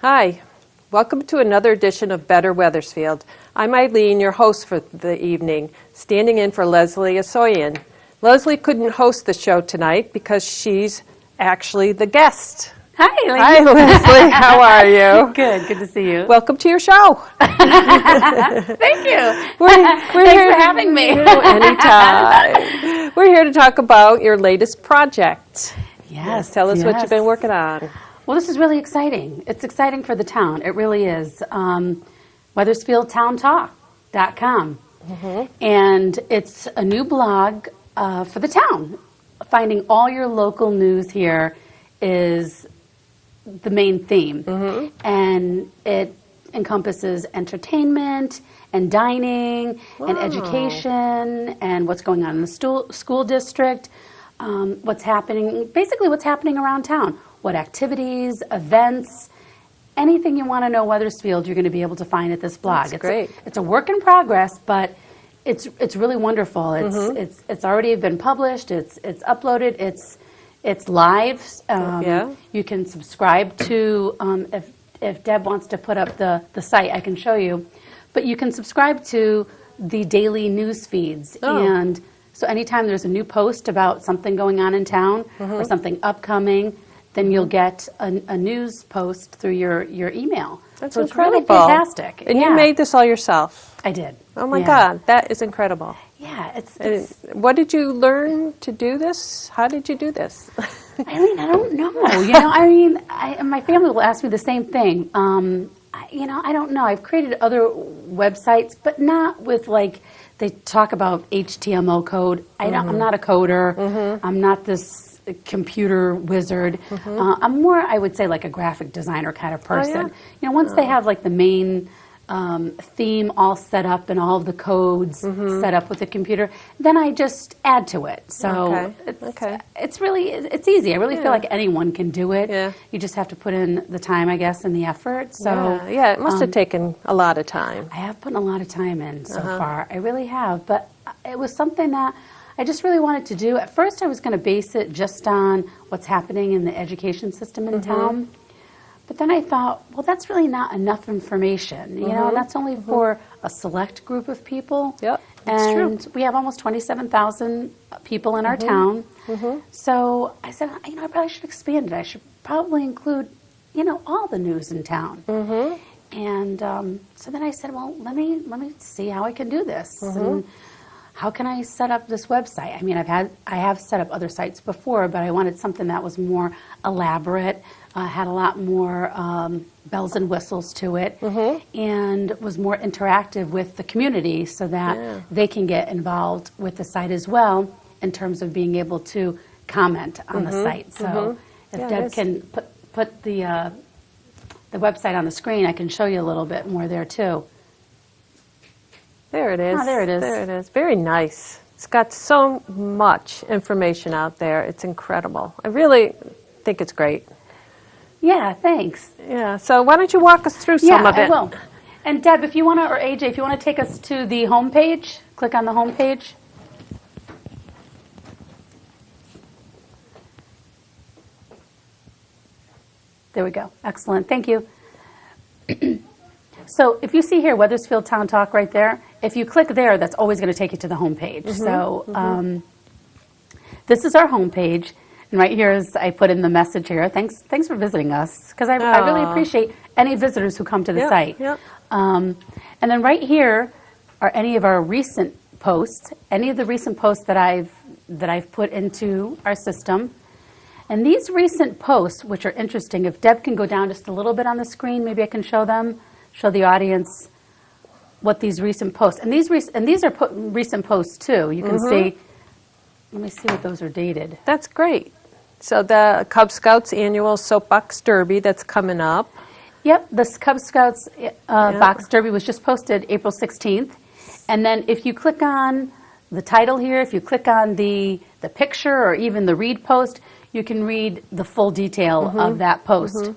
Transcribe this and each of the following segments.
Hi, welcome to another edition of Better Wethersfield. I'm Eileen, your host for the evening, standing in for Leslie Esoian. Leslie couldn't host the show tonight because she's actually the guest. Hi, Eileen. Hi, Leslie. How are you? Good to see you. Welcome to your show. Thank you. Thanks for having me. Anytime. We're here to talk about your latest project. Yes. Tell us what you've been working on. Well, this is really exciting. It's exciting for the town. It really is. WethersfieldTownTalk.com. And it's a new blog for the town. Finding all your local news here is the main theme. And it encompasses entertainment and dining and education and what's going on in the school district, what's happening around town. What activities, events, anything you want to know Wethersfield, you're going to be able to find at this blog. That's great. It's a work in progress, but it's really wonderful. It's already been published. It's uploaded. It's live. You can subscribe to if Deb wants to put up the site, I can show you. But you can subscribe to the daily news feeds and. So anytime there's a new post about something going on in town or something upcoming, then you'll get a news post through your email. That's so incredible. It's really fantastic. And you made this all yourself? I did. Oh my God, that is incredible. Yeah. It's what did you learn to do this? How did you do this? Eileen, I don't know. My family will ask me the same thing. I don't know. I've created other websites, but not with they talk about HTML code. I'm not a coder. I'm not this computer wizard. I'm more, I would say, like a graphic designer kind of person. Once they have the main theme all set up and all of the codes set up with the computer, then I just add to it. So it's easy. I really feel like anyone can do it. Yeah. You just have to put in the time, I guess, and the effort. So it must have taken a lot of time. I have put a lot of time in so far. I really have. But it was something that I just really wanted to do. At first, I was going to base it just on what's happening in the education system in town. But then I thought, well, that's really not enough information, and that's only for a select group of people. Yep, that's true. We have almost 27,000 people in our town. So I said, I probably should expand it. I should probably include, all the news in town. And so then I said, well, let me see how I can do this. And how can I set up this website? I mean, I have set up other sites before, but I wanted something that was more elaborate, had a lot more bells and whistles to it, and was more interactive with the community so that they can get involved with the site as well in terms of being able to comment on the site. So if Deb can put the website on the screen, I can show you a little bit more there too. There it is. Oh, there it is. There it is. Very nice. It's got so much information out there. It's incredible. I really think it's great. Yeah, thanks. Yeah, so why don't you walk us through some of it? I will. And Deb, if you want to, or AJ, if you want to take us to the home page, click on the home page. There we go. Excellent. Thank you. So if you see here, Wethersfield Town Talk right there, if you click there, that's always going to take you to the home page. So this is our home page. And right here is, I put in the message here, thanks for visiting us, because I really appreciate any visitors who come to the site. And then right here are any of our recent posts, any of the recent posts that I've put into our system. And these recent posts, which are interesting, if Deb can go down just a little bit on the screen, maybe I can show the audience what these recent posts, and these are recent posts too. You can see, let me see what those are dated. That's great. So the Cub Scouts annual soapbox derby that's coming up. Yep, the Cub Scouts box derby was just posted April 16th. And then if you click on the title here, if you click on the picture or even the read post, you can read the full detail of that post.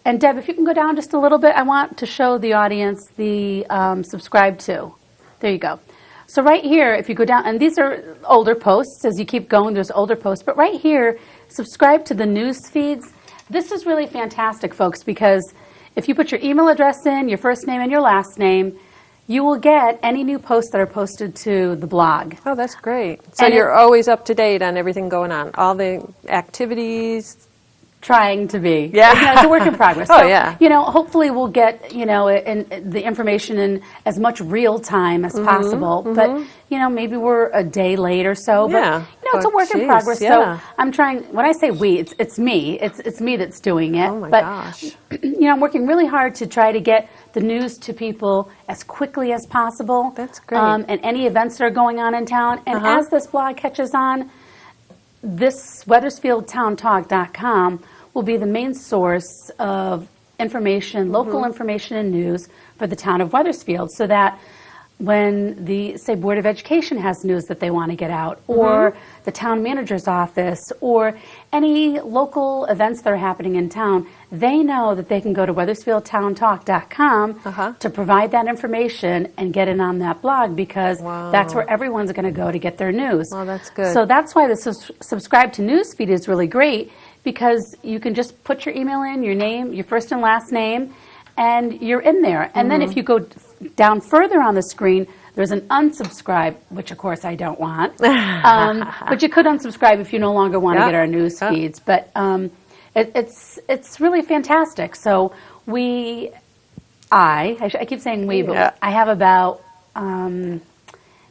And Deb, if you can go down just a little bit, I want to show the audience the subscribe to. There you go. So right here, if you go down, and these are older posts. As you keep going, there's older posts. But right here, subscribe to the news feeds. This is really fantastic, folks, because if you put your email address in, your first name and your last name, you will get any new posts that are posted to the blog. Oh, that's great. So And you're always up to date on everything going on, all the activities. Trying to be. Yeah. You know, it's a work in progress. Oh, So, yeah. You know, hopefully we'll get, you know, the information in as much real time as possible. But, you know, maybe we're a day late or so. But, Yeah. you know, it's a But work in geez, progress. yeah. So I'm trying, when I say we, it's me. It's me that's doing it. Oh, my but, gosh. You know, I'm working really hard to try to get the news to people as quickly as possible. That's great. And any events that are going on in town. And as this blog catches on, this WethersfieldTownTalk.com will be the main source of information, local information and news for the town of Wethersfield, so that when the, say, Board of Education has news that they want to get out, or the town manager's office, or any local events that are happening in town, they know that they can go to WethersfieldTownTalk.com to provide that information and get it on that blog, because that's where everyone's going to go to get their news. Well, that's good. So that's why the subscribe to news feed is really great, because you can just put your email in, your name, your first and last name, and you're in there. And then if you go down further on the screen, there's an unsubscribe, which of course I don't want. But you could unsubscribe if you no longer want to get our news feeds. But it's really fantastic. So I keep saying we, but I have about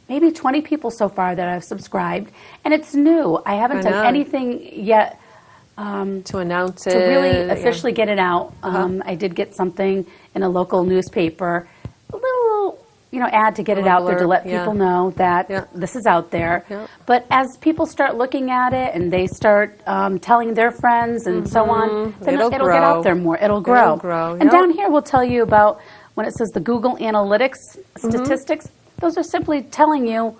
maybe 20 people so far that have subscribed. And it's new. I haven't done anything yet to announce it. to really officially get it out. I did get something in a local newspaper, a little, you know, ad to get it out there to let people know that this is out there. But as people start looking at it and they start telling their friends and so on, then it'll get out there more. It'll grow. And down here we'll tell you about when it says the Google Analytics statistics. Those are simply telling you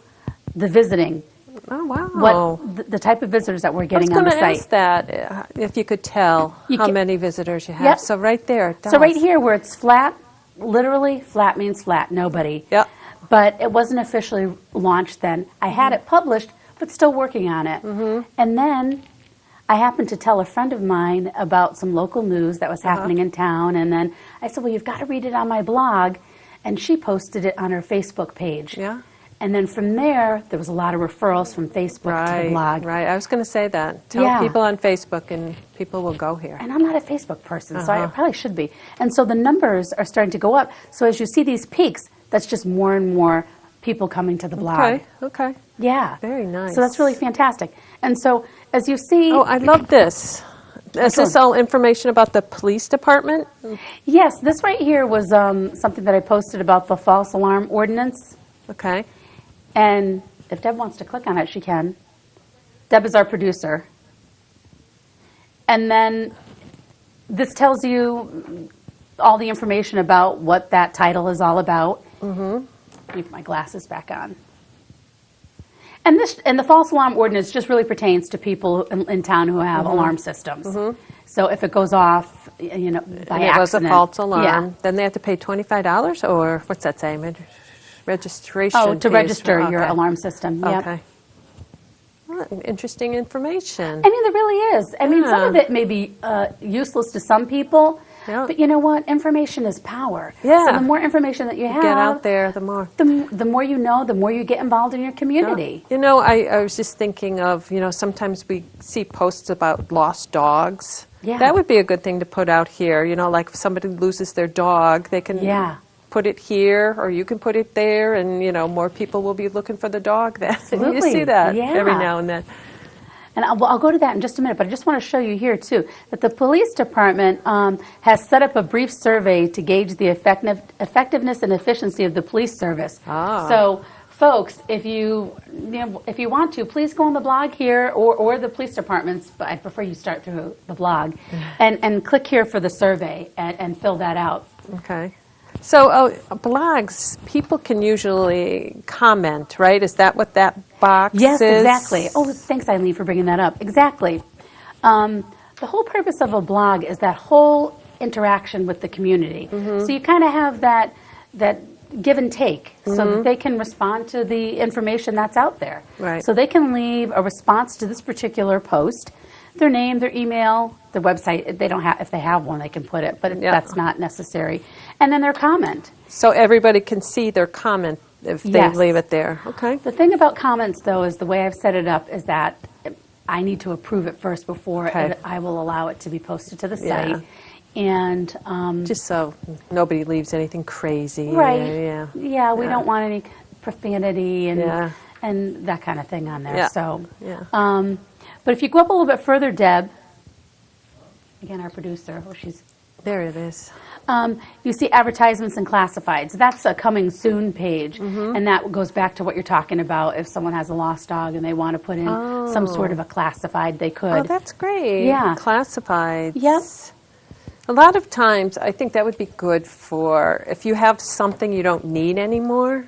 the visiting. Oh, wow. What the type of visitors that we're getting on the site. I was going to ask that, if you could tell how many visitors you have. Yep. So right there, it does. So right here where it's flat, literally flat means flat, nobody. Yep. But it wasn't officially launched then. I had it published, but still working on it. And then I happened to tell a friend of mine about some local news that was happening in town. And then I said, well, you've got to read it on my blog. And she posted it on her Facebook page. Yeah. And then from there was a lot of referrals from Facebook to the blog. Right, I was going to say that. Tell people on Facebook and people will go here. And I'm not a Facebook person, so I probably should be. And so the numbers are starting to go up. So as you see these peaks, that's just more and more people coming to the blog. Okay. Yeah. Very nice. So that's really fantastic. And so as you see... Oh, I love this. Is this all information about the police department? Yes, this right here was something that I posted about the false alarm ordinance. Okay. And if Deb wants to click on it, she can. Deb is our producer. And then this tells you all the information about what that title is all about. Let me put my glasses back on. And the false alarm ordinance just really pertains to people in town who have alarm systems. So if it goes off, you know, by accident. It was a false alarm. Then they have to pay $25, or what's that say? Registration. Oh, to fees. register your alarm system. Yep. Okay. Well, interesting information. I mean, there really is. I mean, some of it may be useless to some people, but you know what? Information is power. Yeah. So the more information that you have, get out there, the more. The more you know, the more you get involved in your community. You know, I was just thinking of, you know, sometimes we see posts about lost dogs. Yeah. That would be a good thing to put out here. You know, like if somebody loses their dog, they can put it here, or you can put it there, and, you know, more people will be looking for the dog then. Absolutely. You see that every now and then. And I'll go to that in just a minute, but I just want to show you here, too, that the police department has set up a brief survey to gauge the effectiveness and efficiency of the police service. So, folks, if you want to, please go on the blog here or the police departments, but I prefer you start through the blog, and click here for the survey and fill that out. Okay. So blogs, people can usually comment, right? Is that what that box is? Yes, exactly. Oh, thanks, Eileen, for bringing that up. Exactly. The whole purpose of a blog is that whole interaction with the community. So you kind of have that give and take, so that they can respond to the information that's out there. Right. So they can leave a response to this particular post, their name, their email, the website, they don't have, if they have one, they can put it, but that's not necessary. And then their comment. So everybody can see their comment if they leave it there. Okay. The thing about comments, though, is the way I've set it up is that I need to approve it first before I will allow it to be posted to the site. And just so nobody leaves anything crazy. Right. Yeah, we don't want any profanity and that kind of thing on there. So, but if you go up a little bit further, Deb, again, our producer, she's there. It is. You see advertisements and classifieds. That's a coming soon page, and that goes back to what you're talking about. If someone has a lost dog and they want to put in some sort of a classified, they could. Oh, that's great. Yeah. Classifieds. Yep. A lot of times, I think that would be good for if you have something you don't need anymore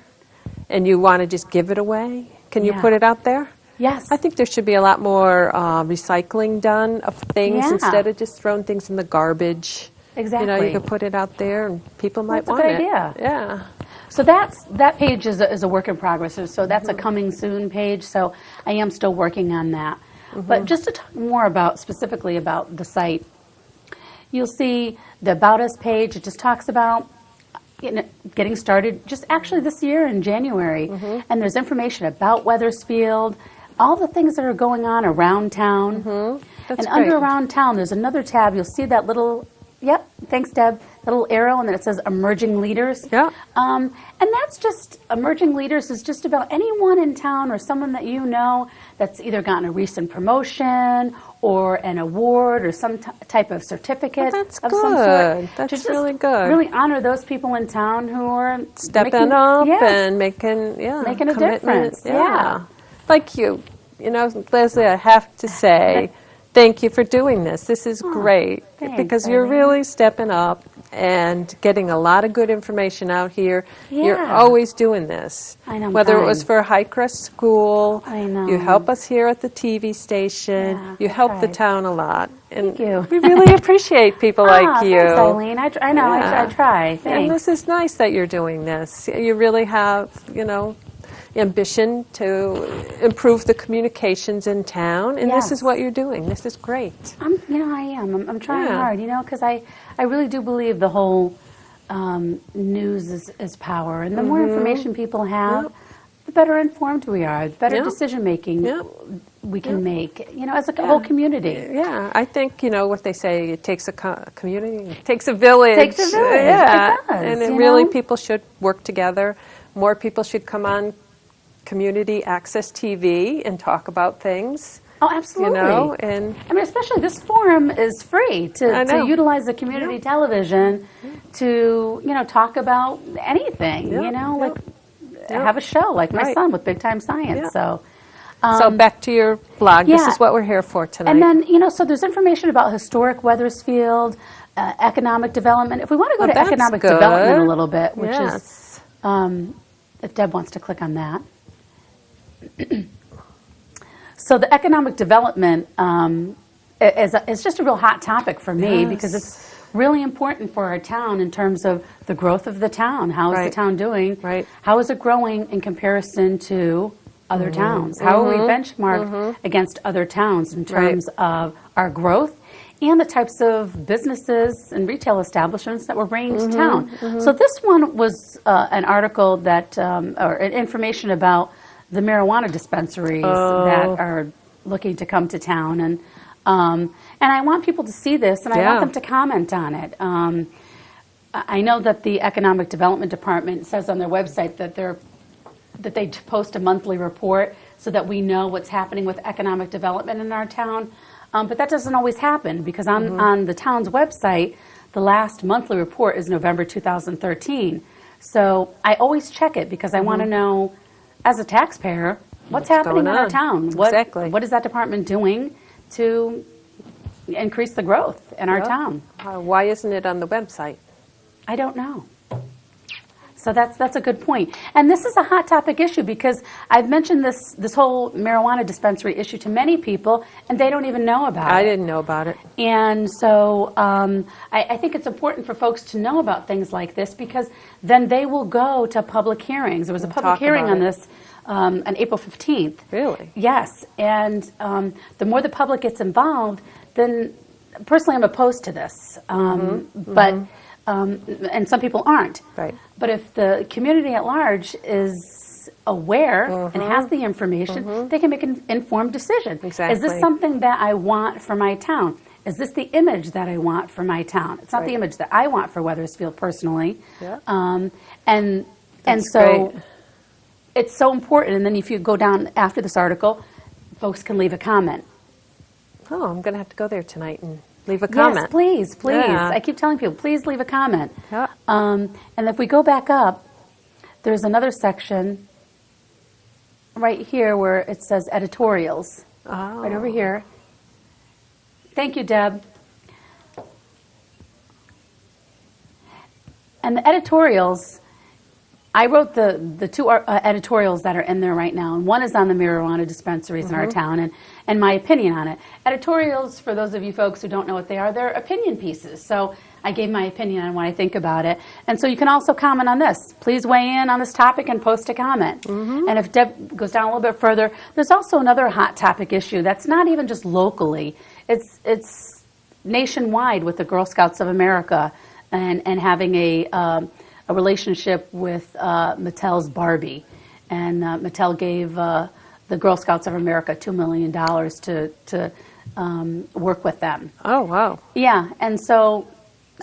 and you want to just give it away. Can you put it out there? Yes. I think there should be a lot more recycling done of things instead of just throwing things in the garbage. Exactly. You know, you could put it out there and people might want it. That's a good idea. Yeah. So that page is a work in progress. So that's a coming soon page. So I am still working on that. But just to talk more specifically about the site, you'll see the About Us page. It just talks about getting started just actually this year in January. And there's information about Wethersfield, all the things that are going on around town. That's and great. under Around Town, there's another tab. You'll see that little, thanks, Deb, that little arrow, and then it says Emerging Leaders. Yeah. And that's just, Emerging Leaders is just about anyone in town or someone that you know that's either gotten a recent promotion or an award or some type of certificate that's of good. some sort. That's just really good. Really honor those people in town who are stepping up and making a difference. Yeah. Like you know, Leslie, I have to say thank you for doing this. This is great because you're really stepping up and getting a lot of good information out here. You're always doing this. I know. Whether it was for Highcrest School, I know. you help us here at the TV station. Yeah, you help the town a lot. And Thank you. we really appreciate people like you. Thanks, Eileen. I know. I try. Thanks. And this is nice that you're doing this. You really have, ambition to improve the communications in town, and this is what you're doing. This is great. I am. I'm trying hard, because I really do believe the whole news is power, and the more information people have, the better informed we are, the better decision making we can make, as a whole community. Yeah, I think, what they say, it takes a community, it takes a village. It takes a village. Yeah. It does. And really people should work together. More people should come on Community Access TV and talk about things. Oh, absolutely. And especially this forum is free to utilize the community television to, talk about anything, have a show like my son with Big Time Science. So back to your blog. This is what we're here for tonight. And then, so there's information about historic Wethersfield, economic development. If we want to go to economic development a little bit, which is, if Deb wants to click on that. So the economic development is just a real hot topic for me because it's really important for our town in terms of the growth of the town. How is the town doing? Right. How is it growing in comparison to other towns? How are we benchmarked against other towns in terms of our growth and the types of businesses and retail establishments that we're bringing to town? So this one was an article that, or information about the marijuana dispensaries that are looking to come to town, and I want people to see this, and I want them to comment on it. I know that the Economic Development Department says on their website that they post a monthly report so that we know what's happening with economic development in our town, but that doesn't always happen because on the town's website, the last monthly report is November 2013. So I always check it because I want to know, as a taxpayer, what's happening in our town? What is that department doing to increase the growth in our town? Why isn't it on the website? I don't know. So that's a good point. And this is a hot topic issue because I've mentioned this whole marijuana dispensary issue to many people, and they don't even know about it. I didn't know about it. And so I think it's important for folks to know about things like this because then they will go to public hearings. There was a public hearing on this on April 15th. Really? Yes. And the more the public gets involved, then personally, I'm opposed to this, but and some people aren't. Right. But if the community at large is aware and has the information, they can make an informed decision. Exactly. Is this something that I want for my town? Is this the image that I want for my town? It's not the image that I want for Wethersfield personally. Yeah. And That's so great. it's so important. And then if you go down after this article, folks can leave a comment. Oh, I'm going to have to go there tonight and leave a comment. Yes, please, please. Yeah. I keep telling people, please leave a comment. Yeah. And if we go back up, there's another section right here where it says editorials. Oh. Right over here. Thank you, Deb. And the editorials, I wrote the two editorials that are in there right now, and one is on the marijuana dispensaries in our town and my opinion on it. Editorials, for those of you folks who don't know what they are, they're opinion pieces. So I gave my opinion on what I think about it. And so you can also comment on this. Please weigh in on this topic and post a comment. And if Deb goes down a little bit further, there's also another hot topic issue that's not even just locally. It's nationwide with the Girl Scouts of America and having a relationship with Mattel's Barbie. And Mattel gave the Girl Scouts of America $2 million to work with them. Oh, wow. Yeah, and so...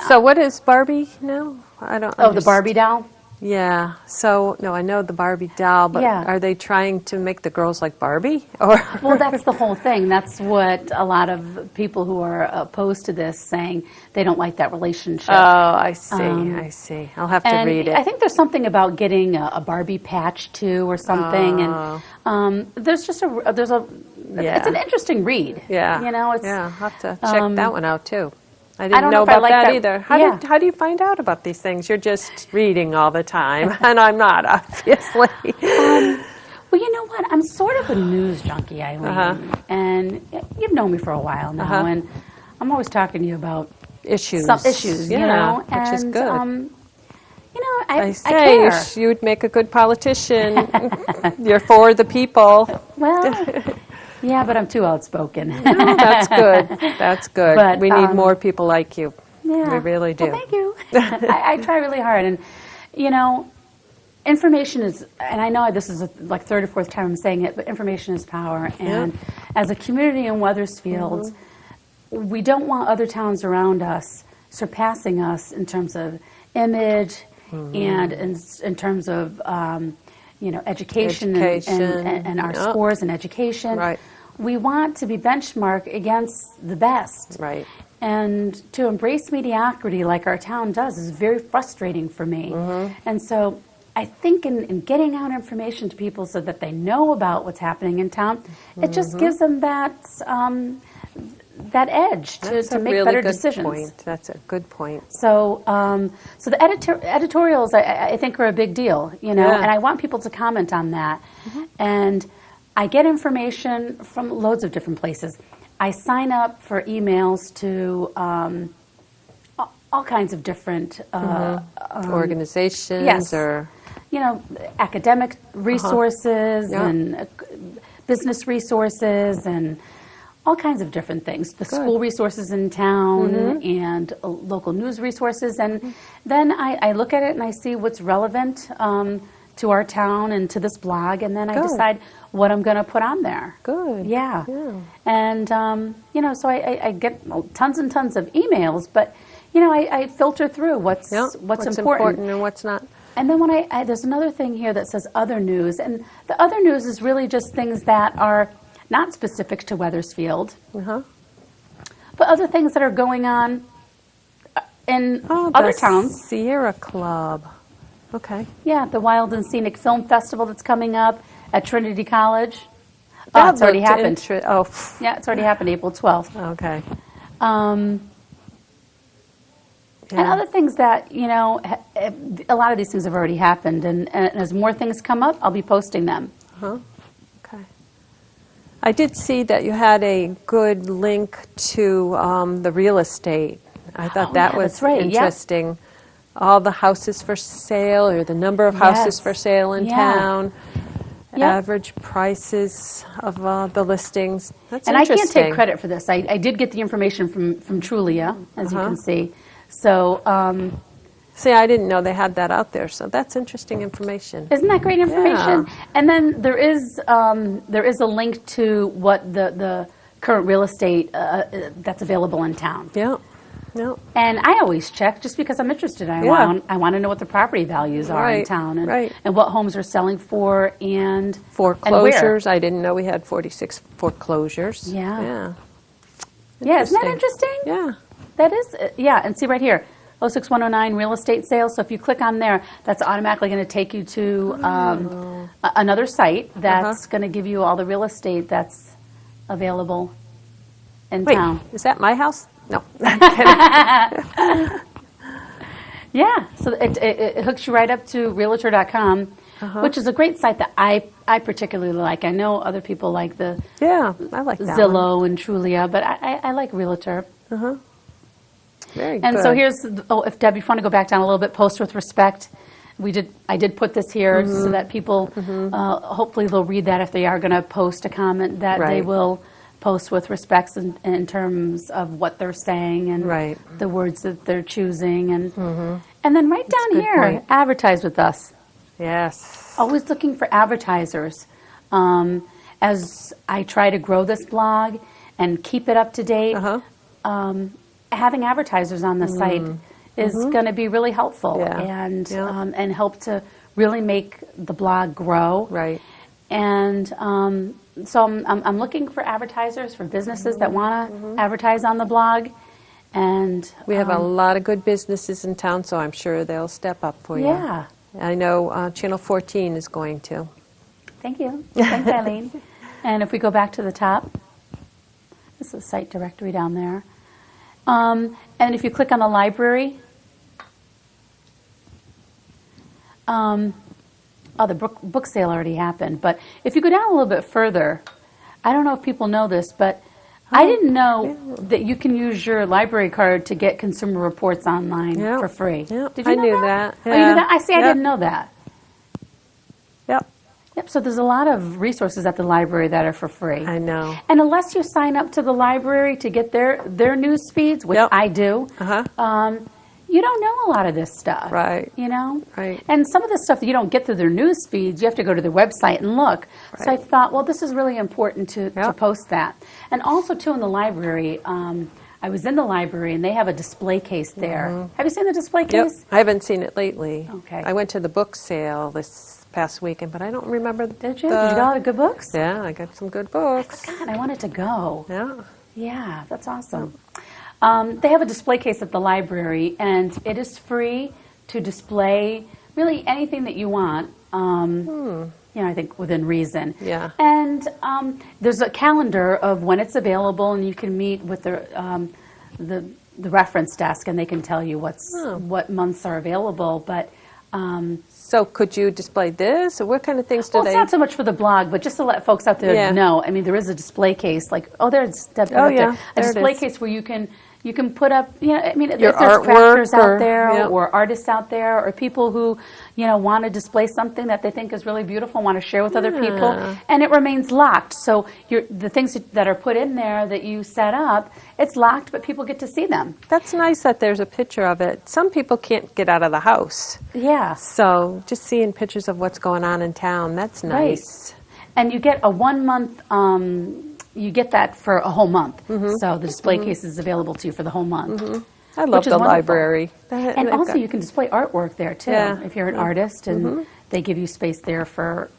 So what is Barbie now? I don't Oh, the Barbie doll? Yeah. So, no, I know the Barbie doll, but Yeah. are they trying to make the girls like Barbie? Or Well, that's the whole thing. That's what a lot of people who are opposed to this saying they don't like that relationship. Oh, I see. I see. I'll have to And read it. I think there's something about getting a Barbie patch too, or something. Oh. And there's just Yeah. it's an interesting read. Yeah. You know, it's yeah, I'll have to check that one out too. I I didn't don't know know if I about like that that- either. yeah. How do you find out about these things? You're just reading all the time, and I'm not, obviously. Well, you know what? I'm sort of a news junkie, Eileen, and you've known me for a while now, and I'm always talking to you about Issues. some issues, Yeah, you know, which is and good. you know, I say care. you would make a good politician. You're for the people. Well, yeah, but I'm too outspoken. No, that's good. That's good. But, we need more people like you. Yeah. We really do. Well, thank you. I try really hard, and you know, information is, and I know this is like third or fourth time I'm saying it, but information is power. And as a community in Wethersfield, we don't want other towns around us surpassing us in terms of image and in terms of you know, education. And our scores in education. Right. We want to be benchmarked against the best. Right. And to embrace mediocrity like our town does is very frustrating for me. And so I think in getting out information to people so that they know about what's happening in town, it just gives them that that edge to make really better good decisions. Point. That's a good point. So, so the editorials, I think, are a big deal, you know, Yeah. and I want people to comment on that. And I get information from loads of different places. I sign up for emails to all kinds of different Organizations yes. or... you know, academic resources Yeah. and business resources and all kinds of different things. The school resources in town and local news resources. And then I look at it and I see what's relevant to our town and to this blog. And then I decide what I'm going to put on there. Good. Yeah. Yeah. And, you know, so I get tons and tons of emails, but, you know, I filter through what's important. And what's not. And then when there's another thing here that says other news, and the other news is really just things that are not specific to Wethersfield, but other things that are going on in other towns. Sierra Club. Okay. Yeah, the Wild and Scenic Film Festival that's coming up at Trinity College. That It's already looked happened. Oh, Yeah, it's already happened, April 12th. okay. And other things that, you know, a lot of these things have already happened, and as more things come up, I'll be posting them. Okay. I did see that you had a good link to the real estate. I thought that was that's right. Yep. interesting. All the houses for sale, or the number of houses Yes. for sale in Yeah. town. average prices of the listings. That's And I interesting. can't take credit for this. I did get the information from Trulia, as you can see. So See, I didn't know they had that out there, so that's interesting information. isn't that great information? Yeah. And then there is a link to what the current real estate that's available in town. Yeah, yeah. And I always check just because I'm interested. I want to know what the property values are in Right, town right. and what homes are selling for and Foreclosures. I didn't know we had 46 foreclosures. Yeah. Yeah. Yeah, isn't that interesting? Yeah. That is, yeah. And see right here, 06109 real estate sales. So if you click on there, that's automatically going to take you to another site that's going to give you all the real estate that's available in Wait, town. is that my house? No. Yeah, so it hooks you right up to Realtor.com, which is a great site that I particularly like. I know other people like the Yeah, I like that Zillow and Trulia, but I like Realtor. one. Very And good. so here's, if Deb, you want to go back down a little bit, post with respect. I did put this here so that people, hopefully they'll read that if they are going to post a comment, that they Right. will post with respects in terms of what they're saying and Right. the words that they're choosing. And then right down good here, point. advertise with us. Yes. Always looking for advertisers. As I try to grow this blog and keep it up to date, having advertisers on the site is going to be really helpful Yeah. and help to really make the blog grow. Right. And so I'm looking for advertisers for businesses that want to advertise on the blog. And We have a lot of good businesses in town, so I'm sure they'll step up for you. yeah. I know Channel 14 is going to. Thank you. Thanks, Eileen. And if we go back to the top, this is a site directory down there. And if you click on the library, the book sale already happened. But if you go down a little bit further, I don't know if people know this, but I didn't know that you can use your library card to get consumer reports online Yeah. for free. Yeah. Did you I know knew that? that. Oh, you knew Yeah. that? I see. I Yep. didn't know that. Yep. Yep. So there's a lot of resources at the library that are for free. I know. And unless you sign up to the library to get their news feeds, which Yep. I do, you don't know a lot of this stuff. Right. You know? Right. And some of the stuff that you don't get through their news feeds, you have to go to their website and look. So I Right. thought, well, this is really important to Yep. post that. And also, too, in the library, I was in the library and they have a display case there. Have you seen the display Yep. case? I haven't seen it lately. Okay. I went to the book sale this past weekend, but I don't remember. Did you? Did you get a lot of good books? Yeah, I got some good books. God, I wanted to go. Yeah. Yeah, that's awesome. They have a display case at the library, and it is free to display really anything that you want. You know, I think within reason. Yeah. And there's a calendar of when it's available, and you can meet with the reference desk, and they can tell you what months are available. But So could you display this, or what kind of things do well, they? it's not so much for the blog, but just to let folks out there Yeah. know. I mean, there is a display case, like there's Debbie Oh, up there. yeah, A there it display is. case where you can put up. I mean, Your if there's artwork crafters out or- there, yeah. or artists out there, or people who want to display something that they think is really beautiful, want to share with other people, Yeah. and it remains locked. So the things that are put in there that you set up, it's locked, but people get to see them. That's nice that there's a picture of it. Some people can't get out of the house, Yeah. so just seeing pictures of what's going on in town, that's nice. And you get a 1 month. You get that for a whole month. So the display case is available to you for the whole month. I love Which is the wonderful. library. And also, you can display artwork there too. Yeah. If you're an artist, and they give you space there for,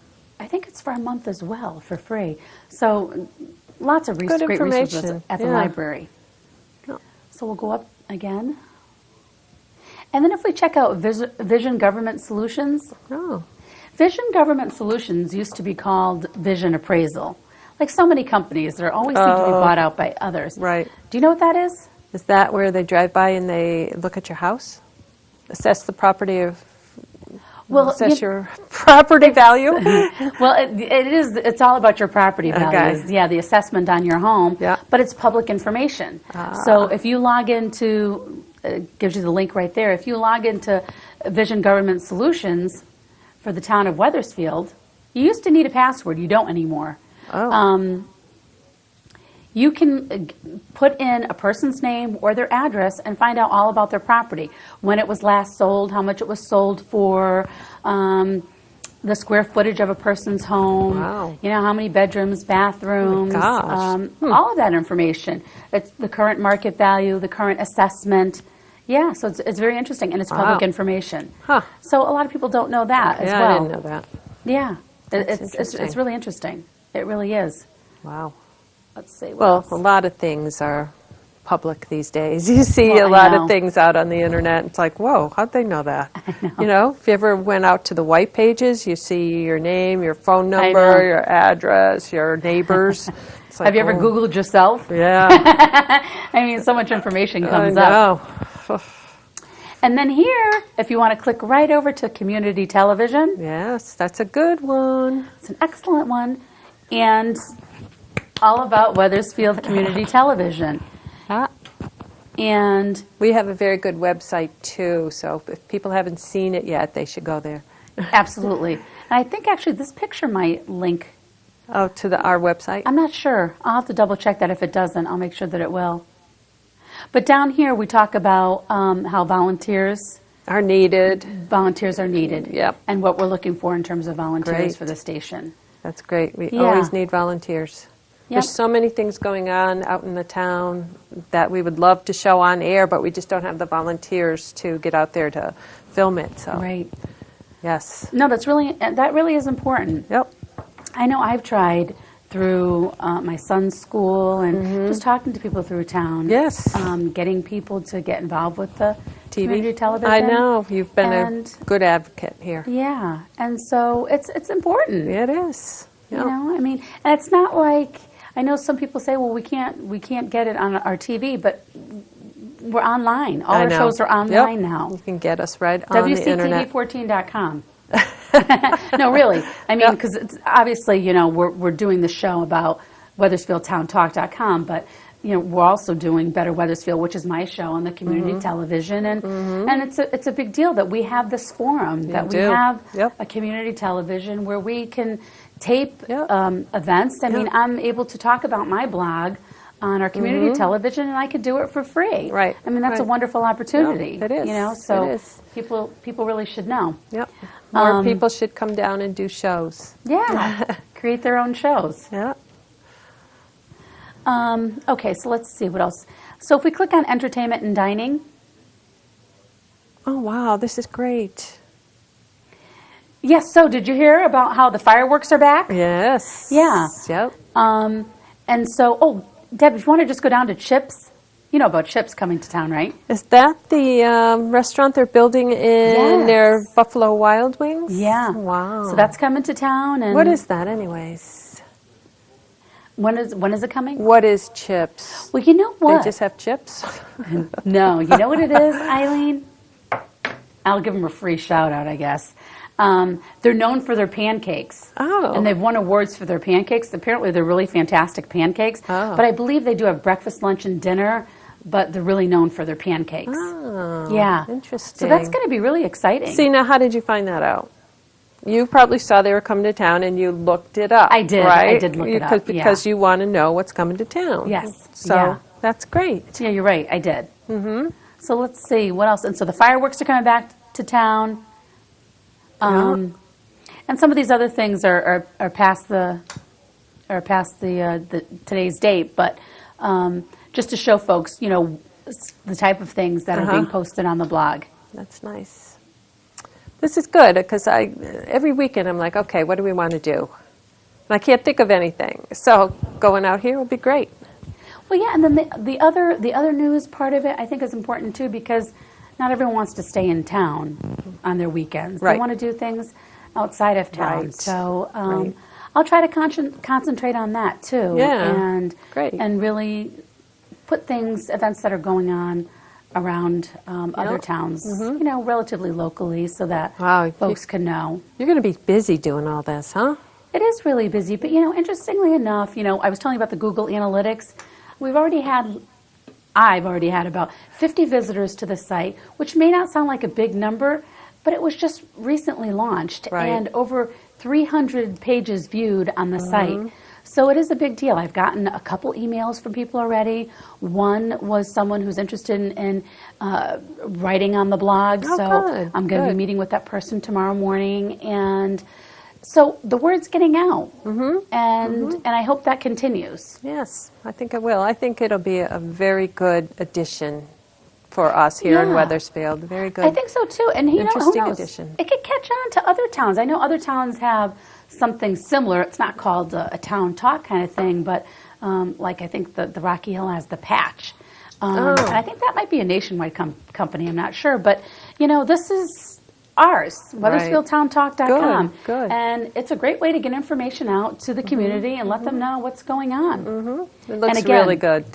I think it's for a month as well, for free. So lots of Good great resources information. at the Yeah. library. Yeah. So we'll go up again. And then if we check out Vision Government Solutions, Oh, Vision Government Solutions used to be called Vision Appraisal. Like so many companies, they always seem to be bought out by others. right. Do you know what that is? Is that where they drive by and they look at your house? Assess the property of, Well, assess your property value? Well, it is. It's all about your property Okay. values. Yeah, the assessment on your home. Yeah. But it's public information. So if you log into, it gives you the link right there. If you log into Vision Government Solutions for the town of Wethersfield, You used to need a password. You don't anymore. Oh. You can put in a person's name or their address and find out all about their property. When it was last sold, how much it was sold for, the square footage of a person's home, Wow. you know, how many bedrooms, bathrooms, Oh my gosh. all of that information. It's the current market value, the current assessment. Yeah, so it's very interesting, and it's public Wow. information. Huh. So a lot of people don't know that as Yeah, well. I didn't know that. Yeah, That's it's interesting. really interesting. It really is. Wow. Let's see. What Well, else? a lot of things are public these days. You see Well, a I lot know. of things out on the internet. It's like, whoa, how'd they know that? You know, if you ever went out to the white pages, you see your name, your phone I number, know. your address, your neighbors. It's like, Have you ever oh, Googled yourself? Yeah, I mean, so much information I comes up. know. And then here, if you want to click right over to community television, Yes, that's a good one. it's an excellent one, and all about Wethersfield Community Television. Ah, And we have a very good website too, so if people haven't seen it yet, they should go there. absolutely. And I think actually this picture might link. Oh, to our website? I'm not sure. I'll have to double check that. If it doesn't, I'll make sure that it will. But down here we talk about how volunteers Are needed. are needed. Yep. And what we're looking for in terms of volunteers Great. for the station. That's great. We Yeah. always need volunteers. Yep. There's so many things going on out in the town that we would love to show on air, but we just don't have the volunteers to get out there to film it. So, Right. yes. No, that really is important. Yep. I know I've tried through my son's school and just talking to people through town. Yes. Getting people to get involved with the TV. community television. I know. You've been And- a good advocate here. Yeah, and so it's important. It is. Yep. You know, I mean, and it's not like I know some people say, well, we can't get it on our TV, but we're online. All I our know. shows are online Yep. now. You can get us right on the internet. WCTV14.com. No, really. I mean, because it's obviously, you know, we're doing the show about WethersfieldTownTalk.com, but you know, we're also doing Better Wethersfield, which is my show on the community television, and it's a big deal that we have this forum, that we do. have Yep. a community television where we can tape Yep. events. I mean, Yep. I'm able to talk about my blog on our community television, and I could do it for free. Right. I mean, that's a Right. wonderful opportunity. Yep, it is. You know, so It is. people really should know. Yep. More people should come down and do shows. Yeah, create their own shows. Yeah. Okay, so let's see what else. So if we click on entertainment and dining, Oh, wow. This is great. yes. So did you hear about how the fireworks are back? Yes. Yeah. Yep. And so, oh, Deb, if you want to just go down to Chips, you know about Chips coming to town, right? Is that the restaurant they're building in Yes. near Buffalo Wild Wings? Yeah. Wow. So that's coming to town, and What is that, anyways? when is it coming? What is chips? Well, you know what? They just have chips? No, you know what it is, Eileen? I'll give them a free shout out, I guess. They're known for their pancakes. Oh. And they've won awards for their pancakes. Apparently, they're really fantastic pancakes. Oh. But I believe they do have breakfast, lunch, and dinner, but they're really known for their pancakes. Oh, Yeah. interesting. So that's going to be really exciting. See, now how did you find that out? You probably saw they were coming to town and you looked it up. I did. Right? I did look it up, yeah. Because you want to know what's coming to town. Yes, So yeah. that's great. Yeah, you're right. I did. Mm-hmm. So let's see. What else? And so the fireworks are coming back to town. And some of these other things are past the today's date, but just to show folks, you know, the type of things that are being posted on the blog. That's nice. This is good because every weekend I'm like, okay, what do we want to do? And I can't think of anything. So going out here will be great. Well, yeah, and then the other news part of it I think is important too, because not everyone wants to stay in town on their weekends. Right. They want to do things outside of town. Right. So Right. I'll try to concentrate on that too. Yeah. And Great. and really put events that are going on around other towns, you know, relatively locally, so that Wow, folks can know. You're going to be busy doing all this, huh? It is really busy, but you know, interestingly enough, you know, I was telling you about the Google Analytics. I've already had about 50 visitors to the site, which may not sound like a big number, but it was just recently launched. Right. And over 300 pages viewed on the site. So it is a big deal. I've gotten a couple emails from people already. One was someone who's interested in writing on the blog. Oh, so good, I'm going to be good. meeting with that person tomorrow morning. And so the word's getting out. And I hope that continues. Yes, I think it will. I think it'll be a very good addition for us here in Yeah. Wethersfield. Very good. I think so too. And you know, who Interesting knows? addition. It could catch on to other towns. I know other towns have something similar. It's not called a town talk kind of thing, but like I think the Rocky Hill has the Patch. And I think that might be a nationwide company. I'm not sure. But, you know, this is ours, WethersfieldTownTalk.com. Good. And it's a great way to get information out to the community and let them know what's going on. It looks again- really good.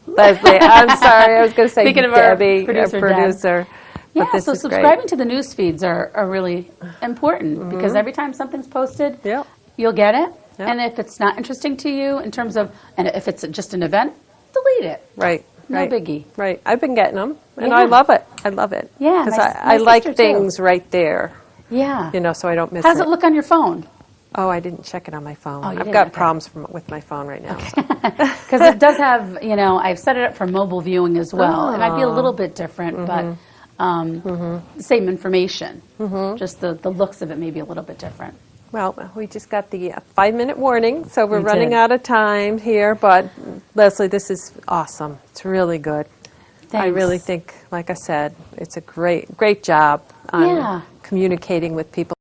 Leslie, I'm sorry, I was going to say Speaking of our Debbie, producer, our Deb. producer. Yeah, but this so is great. subscribing to the news feeds are really important because every time something's posted, Yep. you'll get it. Yep. And if it's not interesting to you in terms of, and if it's just an event, delete it. Right. No right, biggie. Right. I've been getting them, and Yeah. I love it. I love it. Yeah, Because my I like sister, too. things right there, Yeah. you know, so I don't miss How does it look on your phone? Oh, I didn't check it on my phone. Oh, you I've didn't? got Okay. problems with my phone right now. So. Because it does have, you know, I've set it up for mobile viewing as well. It might be a little bit different, but same information. Just the looks of it may be a little bit different. Well, we just got the 5-minute warning, so we're We running did. out of time here. But Leslie, this is awesome. It's really good. I Thanks. really think, like I said, it's a great job on Yeah. communicating with people.